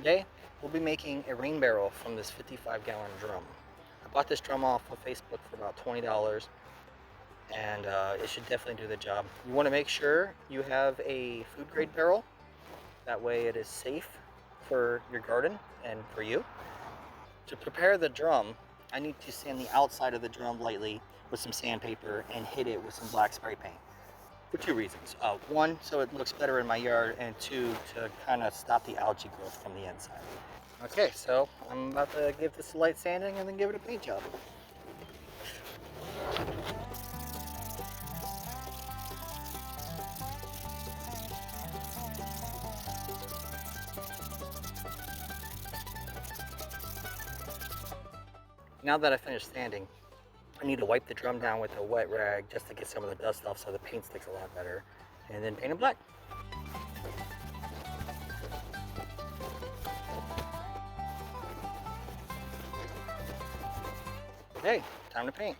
Today, we'll be making a rain barrel from this 55-gallon drum. I bought this drum off of Facebook for about $20, and it should definitely do the job. You want to make sure you have a food-grade barrel. That way it is safe for your garden and for you. To prepare the drum, I need to sand the outside of the drum lightly with some sandpaper and hit it with some black spray paint. For two reasons. One, so it looks better in my yard, and two, to kind of stop the algae growth from the inside. Okay, so I'm about to give this a light sanding and then give it a paint job. Now that I finished sanding, I need to wipe the drum down with a wet rag just to get some of the dust off so the paint sticks a lot better, and then paint it black. Okay, time to paint.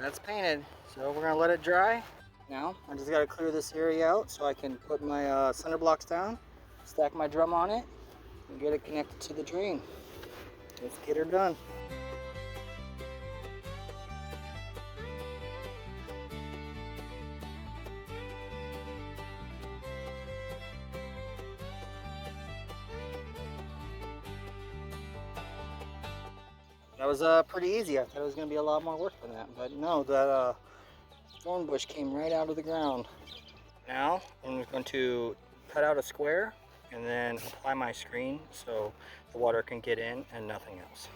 That's painted, so we're gonna let it dry. Now, I just gotta clear this area out so I can put my cinder blocks down, stack my drum on it, and get it connected to the drain. Let's get her done. That was pretty easy. I thought it was going to be a lot more work than that, but no, that thorn bush came right out of the ground. Now I'm going to cut out a square and then apply my screen so the water can get in and nothing else.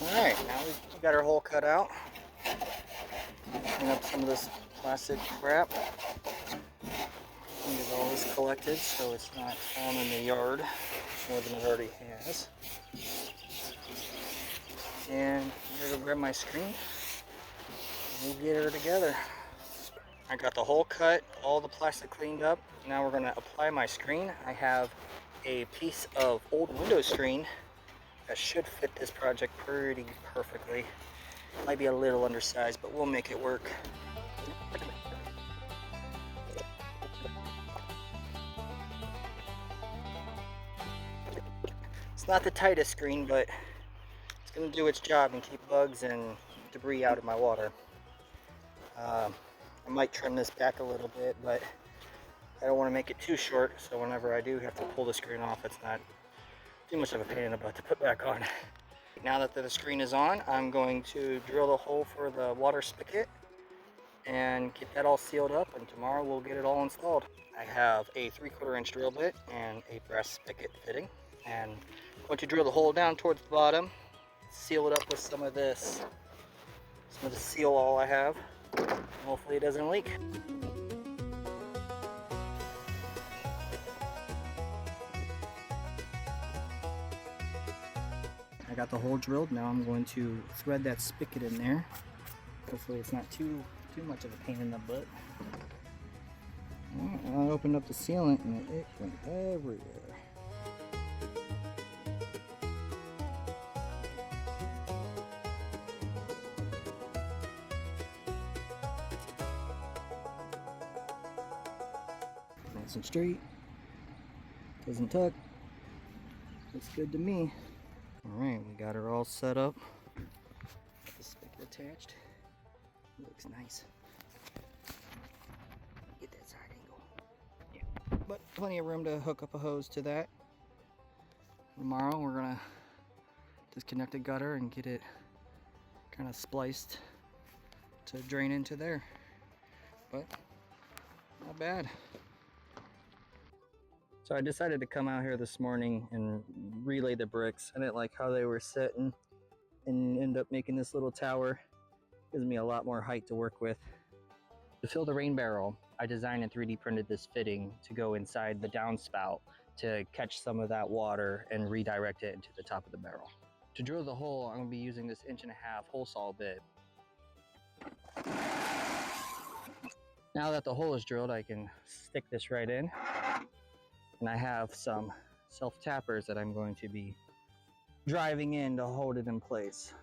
Alright, now we've got our hole cut out. Clean up some of this plastic crap. Get all this collected so it's not found in the yard more than it already has. And I'm going to grab my screen and we'll get her together. I got the hole cut, all the plastic cleaned up. Now we're going to apply my screen. I have a piece of old window screen that should fit this project pretty perfectly. Might be a little undersized, but we'll make it work. It's not the tightest screen, but it's going to do its job and keep bugs and debris out of my water. I might trim this back a little bit, but I don't want to make it too short, so whenever I do have to pull the screen off, it's not too much of a pain in the butt to put back on. Now that the screen is on, I'm going to drill the hole for the water spigot and get that all sealed up, and tomorrow we'll get it all installed. I have a 3/4 inch drill bit and a brass spigot fitting, and I'm going to drill the hole down towards the bottom, seal it up with some of the seal all I have, and hopefully it doesn't leak. I got the hole drilled. Now I'm going to thread that spigot in there. Hopefully it's not too much of a pain in the butt. I opened up the sealant and it went everywhere. Nice and straight. Doesn't tuck. Looks good to me. Alright, we got her all set up. Got the spigot attached. Looks nice. Get that side angle. Yeah, but plenty of room to hook up a hose to that. Tomorrow we're gonna disconnect the gutter and get it kind of spliced to drain into there. But not bad. So I decided to come out here this morning and relay the bricks. I didn't like how they were sitting and end up making this little tower. Gives me a lot more height to work with. To fill the rain barrel, I designed and 3D printed this fitting to go inside the downspout to catch some of that water and redirect it into the top of the barrel. To drill the hole, I'm going to be using this 1.5 inch hole saw bit. Now that the hole is drilled, I can stick this right in. And I have some self-tappers that I'm going to be driving in to hold it in place.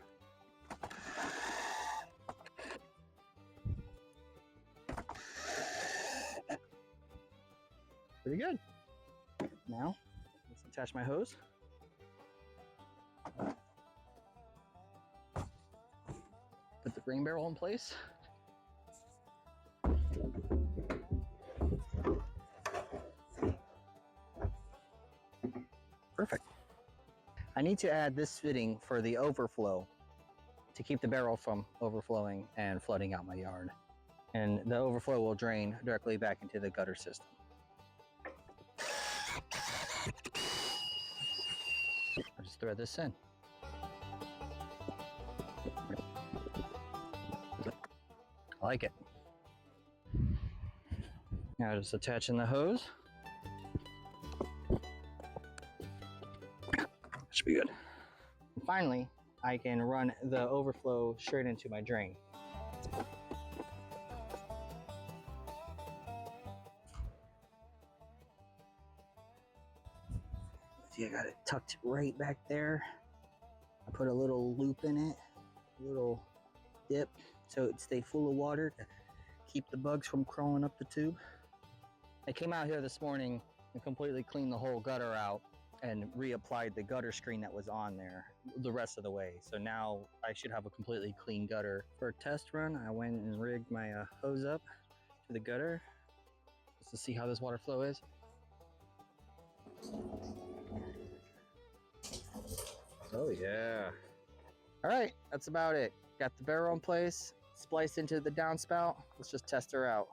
Pretty good. Now, let's attach my hose. Put the grain barrel in place. Perfect. I need to add this fitting for the overflow to keep the barrel from overflowing and flooding out my yard. And the overflow will drain directly back into the gutter system. I'll just thread this in. I like it. Now just attaching the hose. Should be good. And finally, I can run the overflow straight into my drain. See, I got it tucked right back there. I put a little loop in it, a little dip, so it stay full of water to keep the bugs from crawling up the tube. I came out here this morning and completely cleaned the whole gutter out and reapplied the gutter screen that was on there the rest of the way. So now I should have a completely clean gutter. For a test run, I went and rigged my hose up to the gutter just to see how this water flow is. Oh yeah. All right, that's about it. Got the barrel in place, spliced into the downspout. Let's just test her out.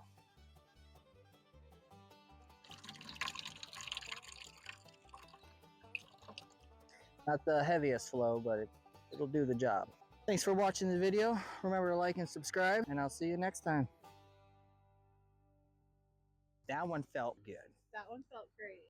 Not the heaviest flow, but it'll do the job. Thanks for watching the video. Remember to like and subscribe, and I'll see you next time. That one felt good. That one felt great.